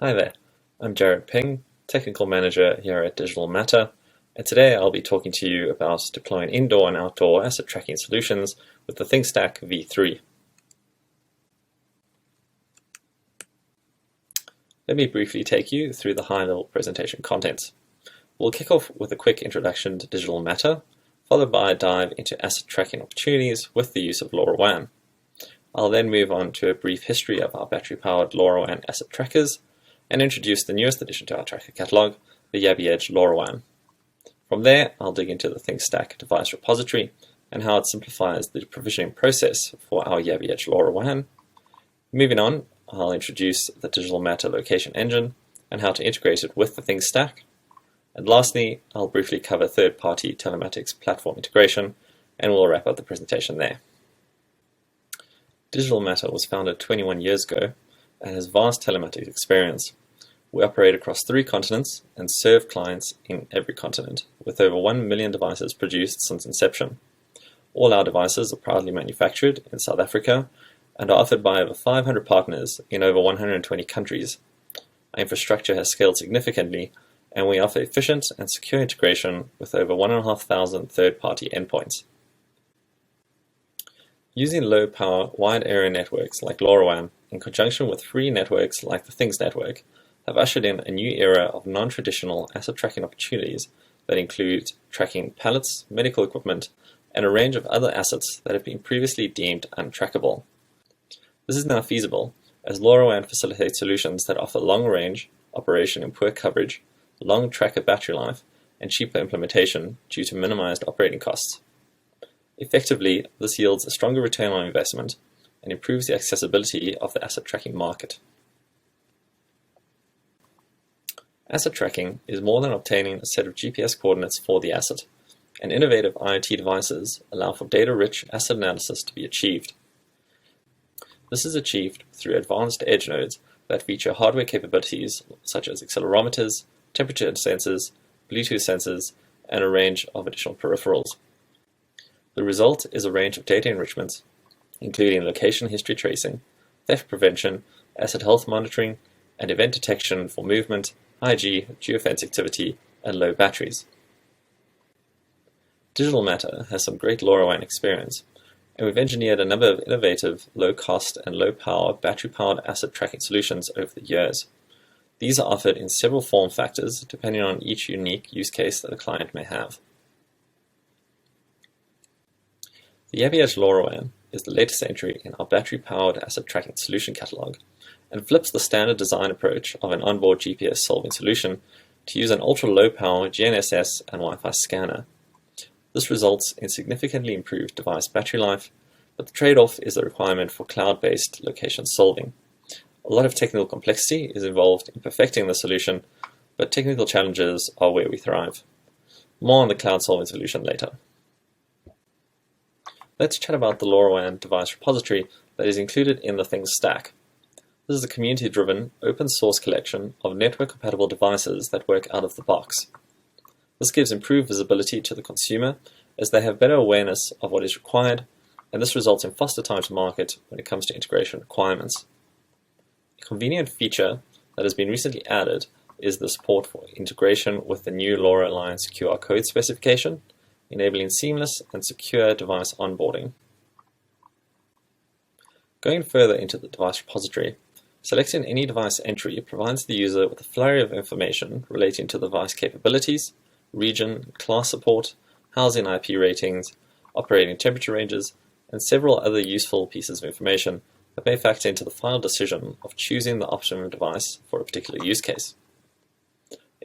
Hi there, I'm Jared Ping, Technical Manager here at Digital Matter, and today I'll be talking to you about deploying indoor and outdoor asset tracking solutions with the ThingStack V3. Let me briefly take you through the high-level presentation contents. We'll kick off with a quick introduction to Digital Matter, followed by a dive into asset tracking opportunities with the use of LoRaWAN. I'll then move on to a brief history of our battery-powered LoRaWAN asset trackers, and introduce the newest addition to our tracker catalog, the Yabby Edge LoRaWAN. From there, I'll dig into the ThingStack Device Repository and how it simplifies the provisioning process for our Yabby Edge LoRaWAN. Moving on, I'll introduce the Digital Matter location engine and how to integrate it with the ThingStack. And lastly, I'll briefly cover third-party telematics platform integration, and we'll wrap up the presentation there. Digital Matter was founded 21 years ago and has vast telematics experience. We operate across 3 continents and serve clients in every continent, with over 1 million devices produced since inception. All our devices are proudly manufactured in South Africa and are offered by over 500 partners in over 120 countries. Our infrastructure has scaled significantly, and we offer efficient and secure integration with over 1,500 third-party endpoints. Using low-power, wide-area networks like LoRaWAN in conjunction with free networks like the Things Network have ushered in a new era of non-traditional asset tracking opportunities that include tracking pallets, medical equipment, and a range of other assets that have been previously deemed untrackable. This is now feasible, as LoRaWAN facilitates solutions that offer long-range operation in poor coverage, long tracker battery life, and cheaper implementation due to minimized operating costs. Effectively, this yields a stronger return on investment and improves the accessibility of the asset tracking market. Asset tracking is more than obtaining a set of GPS coordinates for the asset, and innovative IoT devices allow for data-rich asset analysis to be achieved. This is achieved through advanced edge nodes that feature hardware capabilities such as accelerometers, temperature sensors, Bluetooth sensors, and a range of additional peripherals. The result is a range of data enrichments, including location history tracing, theft prevention, asset health monitoring, and event detection for movement, IG, geofence activity, and low batteries. Digital Matter has some great LoRaWAN experience, and we've engineered a number of innovative, low-cost and low-power battery-powered asset tracking solutions over the years. These are offered in several form factors depending on each unique use case that a client may have. The Yabby Edge LoRaWAN is the latest entry in our battery-powered asset tracking solution catalog, and flips the standard design approach of an onboard GPS solving solution to use an ultra-low-power GNSS and Wi-Fi scanner. This results in significantly improved device battery life, but the trade-off is the requirement for cloud-based location solving. A lot of technical complexity is involved in perfecting the solution, but technical challenges are where we thrive. More on the cloud solving solution later. Let's chat about the LoRaWAN Device Repository that is included in the ThingStack. This is a community-driven, open-source collection of network-compatible devices that work out of the box. This gives improved visibility to the consumer as they have better awareness of what is required, and this results in faster time to market when it comes to integration requirements. A convenient feature that has been recently added is the support for integration with the new LoRa Alliance QR code specification, enabling seamless and secure device onboarding. Going further into the device repository, selecting any device entry provides the user with a flurry of information relating to the device capabilities, region, class support, housing IP ratings, operating temperature ranges, and several other useful pieces of information that may factor into the final decision of choosing the optimum device for a particular use case.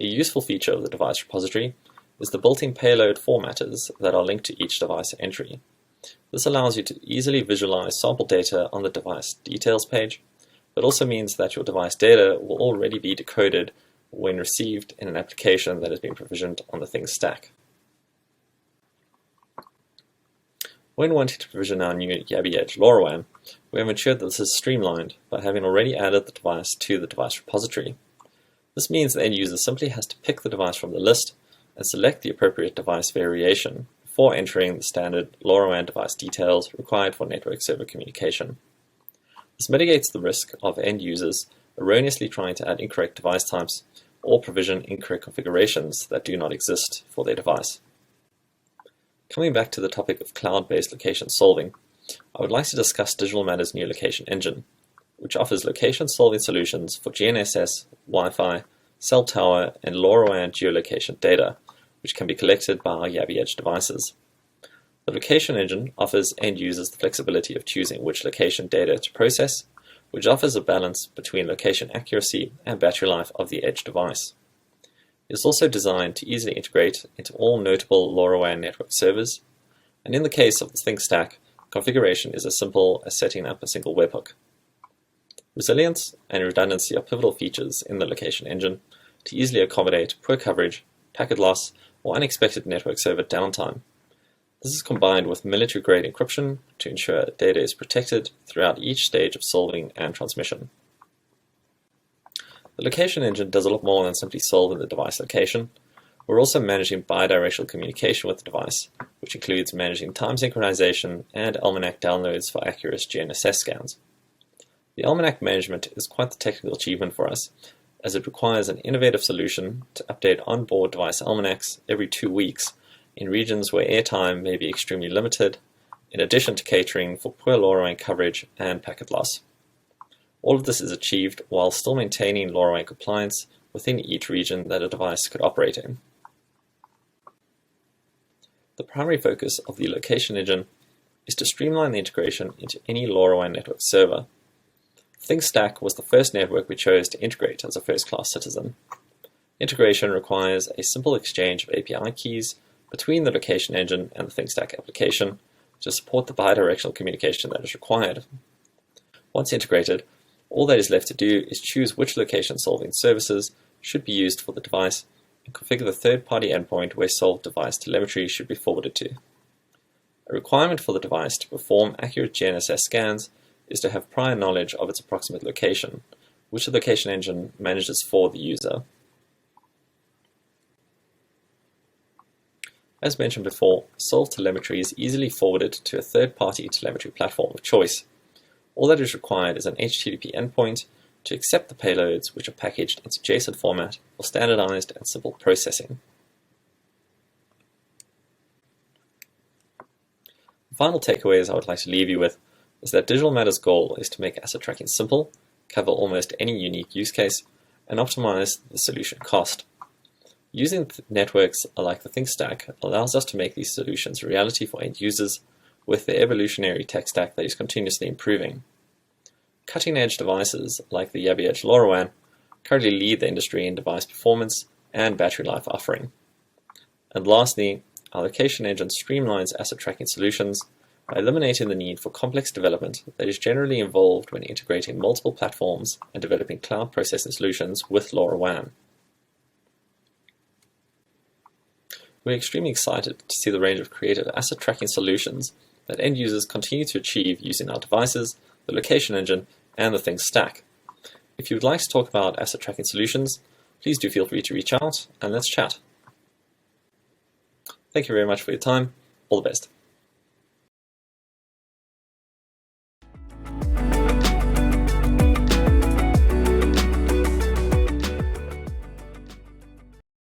A useful feature of the device repository is the built-in payload formatters that are linked to each device entry. This allows you to easily visualize sample data on the device details page, but also means that your device data will already be decoded when received in an application that has been provisioned on the ThingStack. When wanting to provision our new Yabby Edge LoRaWAN, we have ensured that this is streamlined by having already added the device to the device repository. This means the end user simply has to pick the device from the list and select the appropriate device variation before entering the standard LoRaWAN device details required for network server communication. This mitigates the risk of end users erroneously trying to add incorrect device types or provision incorrect configurations that do not exist for their device. Coming back to the topic of cloud-based location solving, I would like to discuss Digital Matter's new location engine, which offers location solving solutions for GNSS, Wi-Fi, cell tower, and LoRaWAN geolocation data, which can be collected by our Yabby Edge devices. The location engine offers end users the flexibility of choosing which location data to process, which offers a balance between location accuracy and battery life of the edge device. It is also designed to easily integrate into all notable LoRaWAN network servers, and in the case of the ThinkStack, configuration is as simple as setting up a single webhook. Resilience and redundancy are pivotal features in the location engine to easily accommodate poor coverage, packet loss, or unexpected network server downtime. This is combined with military-grade encryption to ensure data is protected throughout each stage of solving and transmission. The location engine does a lot more than simply solving the device location. We're also managing bidirectional communication with the device, which includes managing time synchronization and almanac downloads for accurate GNSS scans. The almanac management is quite the technical achievement for us, as it requires an innovative solution to update onboard device almanacs every 2 weeks in regions where airtime may be extremely limited, in addition to catering for poor LoRaWAN coverage and packet loss. All of this is achieved while still maintaining LoRaWAN compliance within each region that a device could operate in. The primary focus of the location engine is to streamline the integration into any LoRaWAN network server. ThinkStack was the first network we chose to integrate as a first-class citizen. Integration requires a simple exchange of API keys between the location engine and the ThinkStack application to support the bidirectional communication that is required. Once integrated, all that is left to do is choose which location solving services should be used for the device and configure the third-party endpoint where solved device telemetry should be forwarded to. A requirement for the device to perform accurate GNSS scans is to have prior knowledge of its approximate location, which the location engine manages for the user. As mentioned before, solved telemetry is easily forwarded to a third-party telemetry platform of choice. All that is required is an HTTP endpoint to accept the payloads, which are packaged into JSON format for standardized and simple processing. The final takeaways I would like to leave you with is that Digital Matter's goal is to make asset tracking simple, cover almost any unique use case, and optimize the solution cost. Using networks like the ThinkStack allows us to make these solutions a reality for end users with the evolutionary tech stack that is continuously improving. Cutting-edge devices like the Yabby Edge LoRaWAN currently lead the industry in device performance and battery life offering. And lastly, our location engine streamlines asset tracking solutions by eliminating the need for complex development that is generally involved when integrating multiple platforms and developing cloud processing solutions with LoRaWAN. We're extremely excited to see the range of creative asset tracking solutions that end users continue to achieve using our devices, the location engine, and the ThinkStack. If you would like to talk about asset tracking solutions, please do feel free to reach out and let's chat. Thank you very much for your time. All the best.